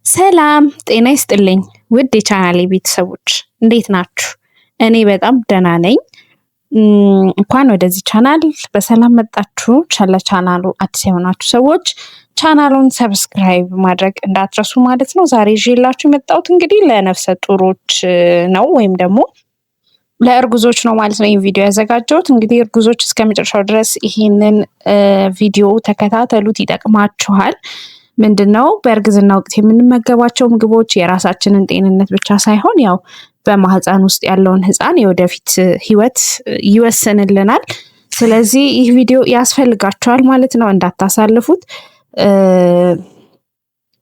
ሰላም ጤና ይስጥልኝ ውድ የቻናሌ ቤተሰቦች እንዴት ናችሁ? እኔ በጣም ደህና ነኝ። እንኳን ወደዚህ ቻናል በሰላም መጣችሁ። ለቻናሉ አዲስ የሆናችሁ ሰዎች ቻናሉን ሰብስክራይብ ማድረግ እንዳትረሱ ማለት ነው። ዛሬ ይዤላችሁ የመጣሁት እንግዲህ ለነፍሰ ጡሮች ነው ወይም ደግሞ ለእርጉዞች ነው ማለት ነው። ይህ ቪዲዮ ያዘጋጀሁት እንግዲህ እርጉዞች እስከ መጨረሻው ድረስ ይህንን ቪዲዮ ተከታተሉት፣ ይጠቅማችኋል። ምንድነው በእርግዝና ወቅት የምንመገባቸው ምግቦች የራሳችንን ጤንነት ብቻ ሳይሆን ያው በማህፀን ውስጥ ያለውን ህፃን የወደፊት ህይወት ይወስንልናል። ስለዚህ ይህ ቪዲዮ ያስፈልጋችኋል ማለት ነው፣ እንዳታሳልፉት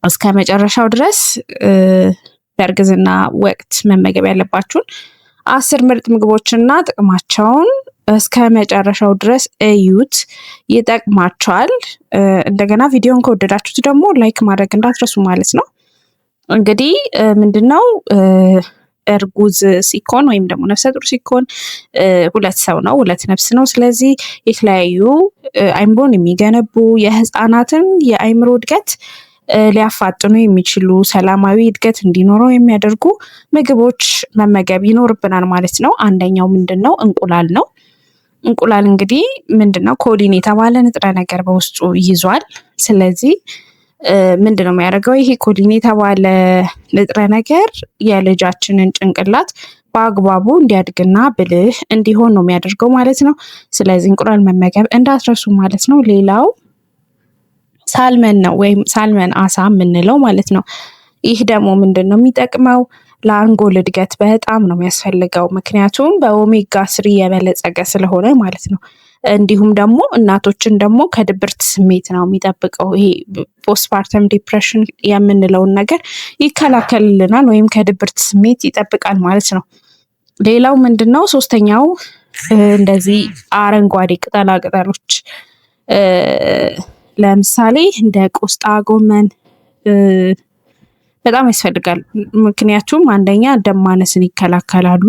እስከ መጨረሻው ድረስ። በእርግዝና ወቅት መመገብ ያለባችሁን 10 ምርጥ ምግቦችና ጥቅማቸውን እስከ መጨረሻው ድረስ እዩት፣ ይጠቅማቸዋል። እንደገና ቪዲዮን ከወደዳችሁት ደግሞ ላይክ ማድረግ እንዳትረሱ ማለት ነው። እንግዲህ ምንድነው እርጉዝ ሲኮን ወይም ደግሞ ነፍሰ ጡር ሲኮን ሁለት ሰው ነው፣ ሁለት ነፍስ ነው። ስለዚህ የተለያዩ አይምሮን የሚገነቡ የህፃናትን የአይምሮ እድገት ሊያፋጥኑ የሚችሉ ሰላማዊ እድገት እንዲኖረው የሚያደርጉ ምግቦች መመገብ ይኖርብናል ማለት ነው። አንደኛው ምንድነው እንቁላል ነው። እንቁላል እንግዲህ ምንድነው ኮሊን የተባለ ንጥረ ነገር በውስጡ ይዟል። ስለዚህ ምንድነው የሚያደርገው ይሄ ኮሊን የተባለ ንጥረ ነገር የልጃችንን ጭንቅላት በአግባቡ እንዲያድግና ብልህ እንዲሆን ነው የሚያደርገው ማለት ነው። ስለዚህ እንቁላል መመገብ እንዳትረሱ ማለት ነው። ሌላው ሳልመን ነው ወይም ሳልመን አሳ የምንለው ማለት ነው። ይህ ደግሞ ምንድነው የሚጠቅመው ለአንጎል እድገት በጣም ነው የሚያስፈልገው፣ ምክንያቱም በኦሜጋ 3 የበለጸገ ስለሆነ ማለት ነው። እንዲሁም ደግሞ እናቶችን ደግሞ ከድብርት ስሜት ነው የሚጠብቀው። ይሄ ፖስትፓርተም ዲፕሬሽን የምንለውን ነገር ይከላከልልናል ወይም ከድብርት ስሜት ይጠብቃል ማለት ነው። ሌላው ምንድነው ሶስተኛው እንደዚህ አረንጓዴ ቅጠላ ቅጠሎች ለምሳሌ እንደ ቆስጣ፣ ጎመን በጣም ያስፈልጋል። ምክንያቱም አንደኛ ደም ማነስን ይከላከላሉ፣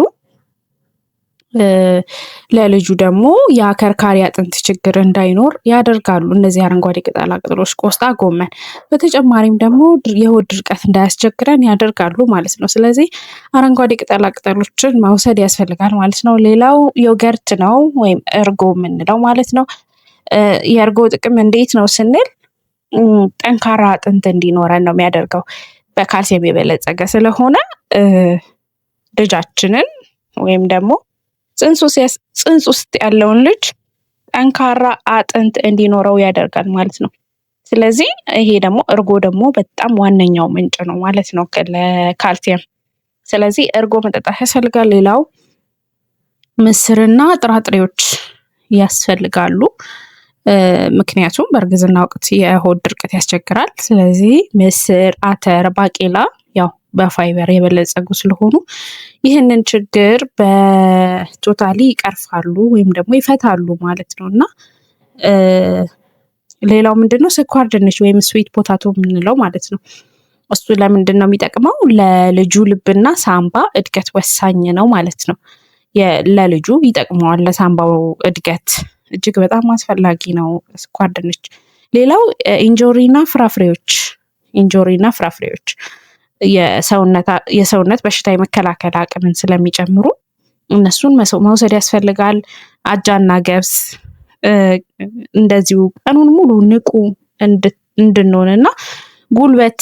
ለልጁ ደግሞ የአከርካሪ አጥንት ችግር እንዳይኖር ያደርጋሉ እነዚህ አረንጓዴ ቅጠላ ቅጠሎች ቆስጣ፣ ጎመን። በተጨማሪም ደግሞ የሆድ ድርቀት እንዳያስቸግረን ያደርጋሉ ማለት ነው። ስለዚህ አረንጓዴ ቅጠላ ቅጠሎችን መውሰድ ያስፈልጋል ማለት ነው። ሌላው ዮገርት ነው ወይም እርጎ የምንለው ማለት ነው። የእርጎ ጥቅም እንዴት ነው ስንል ጠንካራ አጥንት እንዲኖረን ነው የሚያደርገው። በካልሲየም የበለጸገ ስለሆነ ልጃችንን ወይም ደግሞ ጽንስ ውስጥ ያለውን ልጅ ጠንካራ አጥንት እንዲኖረው ያደርጋል ማለት ነው። ስለዚህ ይሄ ደግሞ እርጎ ደግሞ በጣም ዋነኛው ምንጭ ነው ማለት ነው ለካልሲየም። ስለዚህ እርጎ መጠጣት ያስፈልጋል። ሌላው ምስርና ጥራጥሬዎች ያስፈልጋሉ። ምክንያቱም በእርግዝና ወቅት የሆድ ድርቀት ያስቸግራል። ስለዚህ ምስር፣ አተር፣ ባቄላ ያው በፋይበር የበለጸጉ ስለሆኑ ይህንን ችግር በቶታሊ ይቀርፋሉ ወይም ደግሞ ይፈታሉ ማለት ነው። እና ሌላው ምንድነው ስኳር ድንች ወይም ስዊት ፖታቶ የምንለው ማለት ነው። እሱ ለምንድን ነው የሚጠቅመው? ለልጁ ልብና ሳምባ እድገት ወሳኝ ነው ማለት ነው። ለልጁ ይጠቅመዋል፣ ለሳምባው እድገት እጅግ በጣም አስፈላጊ ነው ስኳር ድንች። ሌላው እንጆሪና ፍራፍሬዎች የሰውነት በሽታ የመከላከል አቅምን ስለሚጨምሩ እነሱን መውሰድ ያስፈልጋል። አጃና ገብስ እንደዚሁ ቀኑን ሙሉ ንቁ እንድንሆንና ጉልበት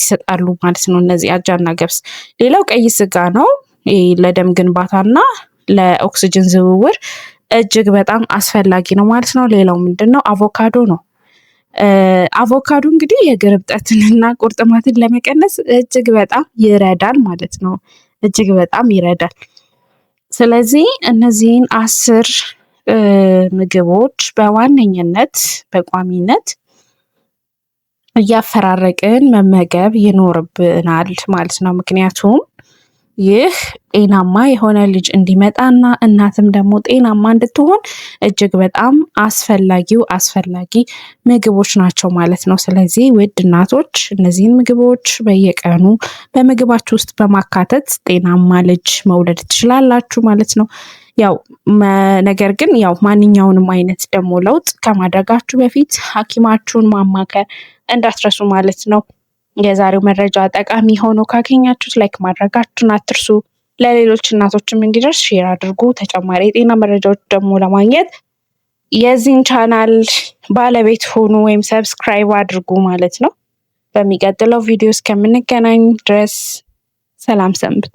ይሰጣሉ ማለት ነው እነዚህ አጃና ገብስ። ሌላው ቀይ ስጋ ነው። ለደም ግንባታና ለኦክስጅን ዝውውር እጅግ በጣም አስፈላጊ ነው ማለት ነው። ሌላው ምንድነው አቮካዶ ነው። አቮካዶ እንግዲህ የእግር እብጠትንና ቁርጥማትን ለመቀነስ እጅግ በጣም ይረዳል ማለት ነው። እጅግ በጣም ይረዳል። ስለዚህ እነዚህን 10 ምግቦች በዋነኝነት በቋሚነት እያፈራረቅን መመገብ ይኖርብናል ማለት ነው። ምክንያቱም ይህ ጤናማ የሆነ ልጅ እንዲመጣና እናትም ደግሞ ጤናማ እንድትሆን እጅግ በጣም አስፈላጊ ምግቦች ናቸው ማለት ነው። ስለዚህ ውድ እናቶች እነዚህን ምግቦች በየቀኑ በምግባችሁ ውስጥ በማካተት ጤናማ ልጅ መውለድ ትችላላችሁ ማለት ነው። ያው ነገር ግን ያው ማንኛውንም አይነት ደግሞ ለውጥ ከማድረጋችሁ በፊት ሐኪማችሁን ማማከር እንዳትረሱ ማለት ነው። የዛሬው መረጃ ጠቃሚ ሆኖ ካገኛችሁት ላይክ ማድረጋችሁን አትርሱ። ለሌሎች እናቶችም እንዲደርስ ሼር አድርጉ። ተጨማሪ የጤና መረጃዎች ደግሞ ለማግኘት የዚህን ቻናል ባለቤት ሆኑ ወይም ሰብስክራይብ አድርጉ ማለት ነው። በሚቀጥለው ቪዲዮ እስከምንገናኝ ድረስ ሰላም ሰንብቱ።